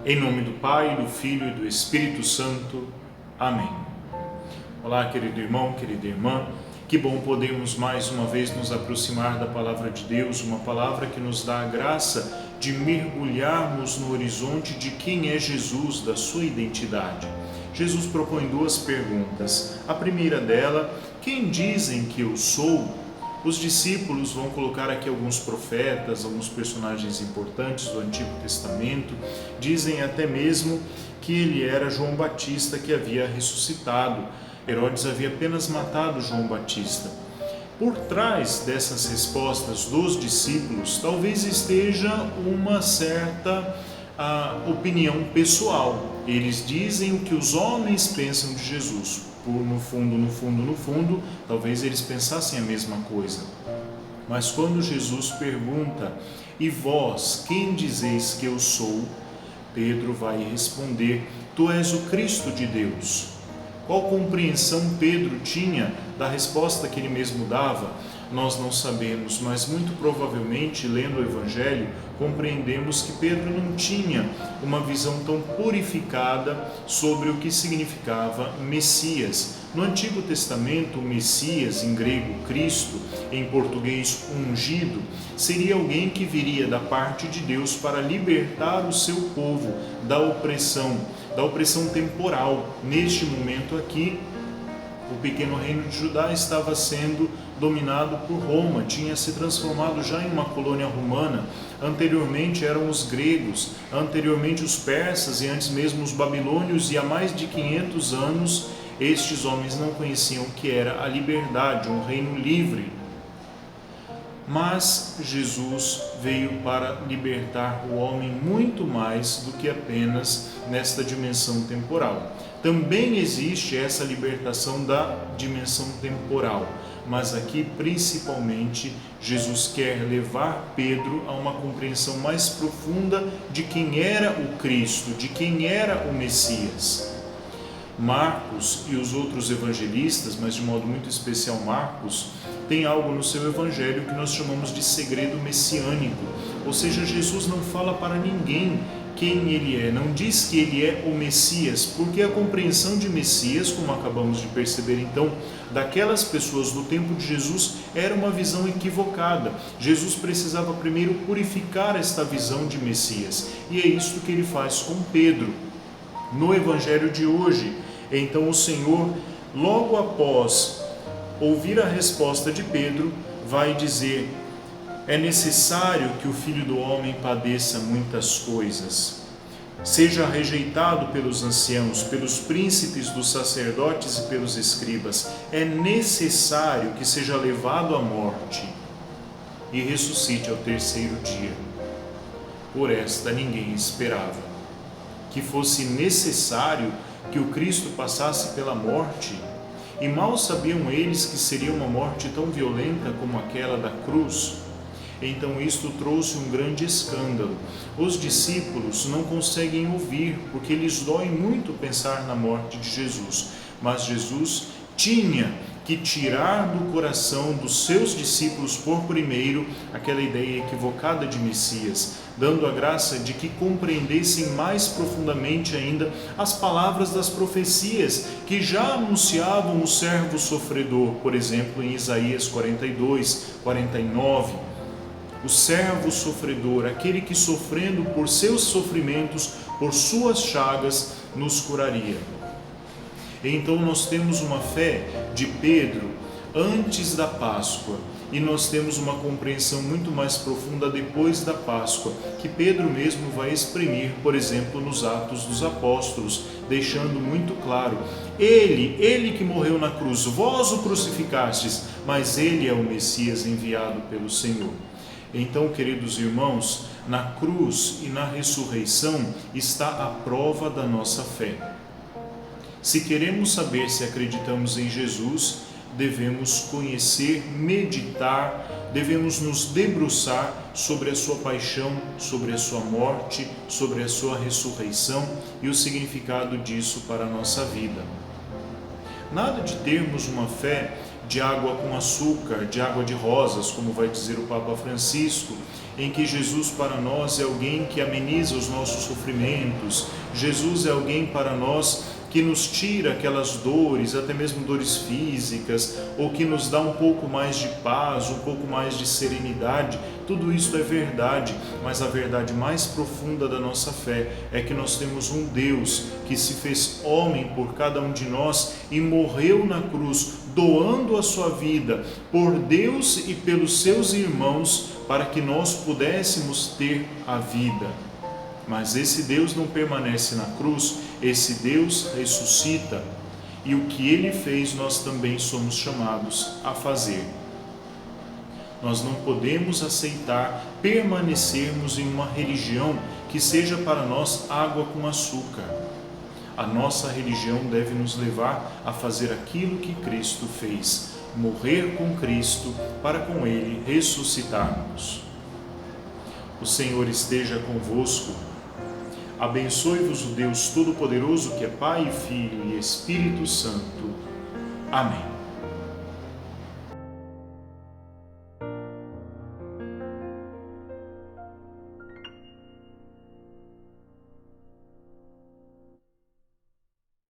Em nome do Pai, do Filho e do Espírito Santo. Amém. Olá, querido irmão, querida irmã. Que bom podermos mais uma vez nos aproximar da Palavra de Deus, uma palavra que nos dá a graça de mergulharmos no horizonte de quem é Jesus, da sua identidade. Jesus propõe duas perguntas. A primeira dela: quem dizem que eu sou? Os discípulos vão colocar aqui alguns profetas, alguns personagens importantes do Antigo Testamento, dizem até mesmo que ele era João Batista que havia ressuscitado. Herodes havia apenas matado João Batista. Por trás dessas respostas dos discípulos, talvez esteja uma certa opinião pessoal. Eles dizem o que os homens pensam de Jesus. No fundo, talvez eles pensassem a mesma coisa. Mas quando Jesus pergunta: e vós, quem dizeis que eu sou? Pedro vai responder: tu és o Cristo de Deus. Qual compreensão Pedro tinha da resposta que ele mesmo dava? Nós não sabemos, mas muito provavelmente, lendo o Evangelho, compreendemos que Pedro não tinha uma visão tão purificada sobre o que significava Messias. No Antigo Testamento, o Messias, em grego Cristo, em português ungido, seria alguém que viria da parte de Deus para libertar o seu povo da opressão temporal. Neste momento aqui, o pequeno reino de Judá estava sendo dominado por Roma, tinha se transformado já em uma colônia romana. Anteriormente eram os gregos, anteriormente os persas e antes mesmo os babilônios, e há mais de 500 anos estes homens não conheciam o que era a liberdade, um reino livre. Mas Jesus veio para libertar o homem muito mais do que apenas nesta dimensão temporal. Também existe essa libertação da dimensão temporal, mas aqui principalmente Jesus quer levar Pedro a uma compreensão mais profunda de quem era o Cristo, de quem era o Messias. Marcos e os outros evangelistas, mas de modo muito especial Marcos, tem algo no seu evangelho que nós chamamos de segredo messiânico, ou seja, Jesus não fala para ninguém quem ele é, não diz que ele é o Messias, porque a compreensão de Messias, como acabamos de perceber então, daquelas pessoas do tempo de Jesus, era uma visão equivocada. Jesus precisava primeiro purificar esta visão de Messias, e é isso que ele faz com Pedro. No evangelho de hoje, então o Senhor, logo após ouvir a resposta de Pedro, vai dizer: é necessário que o Filho do Homem padeça muitas coisas, seja rejeitado pelos anciãos, pelos príncipes dos sacerdotes e pelos escribas, é necessário que seja levado à morte e ressuscite ao terceiro dia. Por esta ninguém esperava que fosse necessário que o Cristo passasse pela morte, e mal sabiam eles que seria uma morte tão violenta como aquela da cruz. Então isto trouxe um grande escândalo. Os discípulos não conseguem ouvir, porque lhes dói muito pensar na morte de Jesus. Mas Jesus tinha que tirar do coração dos seus discípulos, por primeiro, aquela ideia equivocada de Messias, dando a graça de que compreendessem mais profundamente ainda as palavras das profecias que já anunciavam o servo sofredor, por exemplo, em Isaías 42, 49. O servo sofredor, aquele que sofrendo por seus sofrimentos, por suas chagas, nos curaria. Então nós temos uma fé de Pedro antes da Páscoa, e nós temos uma compreensão muito mais profunda depois da Páscoa, que Pedro mesmo vai exprimir, por exemplo, nos Atos dos Apóstolos, deixando muito claro: ele que morreu na cruz, vós o crucificastes, mas ele é o Messias enviado pelo Senhor. Então, queridos irmãos, na cruz e na ressurreição está a prova da nossa fé. Se queremos saber se acreditamos em Jesus, devemos conhecer, meditar, devemos nos debruçar sobre a sua paixão, sobre a sua morte, sobre a sua ressurreição e o significado disso para a nossa vida. Nada de termos uma fé de água com açúcar, de água de rosas, como vai dizer o Papa Francisco, em que Jesus para nós é alguém que ameniza os nossos sofrimentos, Jesus é alguém para nós que nos tira aquelas dores, até mesmo dores físicas, ou que nos dá um pouco mais de paz, um pouco mais de serenidade. Tudo isso é verdade, mas a verdade mais profunda da nossa fé é que nós temos um Deus que se fez homem por cada um de nós e morreu na cruz, doando a sua vida por Deus e pelos seus irmãos, para que nós pudéssemos ter a vida. Mas esse Deus não permanece na cruz, esse Deus ressuscita, e o que Ele fez nós também somos chamados a fazer. Nós não podemos aceitar permanecermos em uma religião que seja para nós água com açúcar. A nossa religião deve nos levar a fazer aquilo que Cristo fez, morrer com Cristo para com Ele ressuscitarmos. O Senhor esteja convosco. Abençoe-vos o Deus Todo-Poderoso, que é Pai, Filho e Espírito Santo. Amém.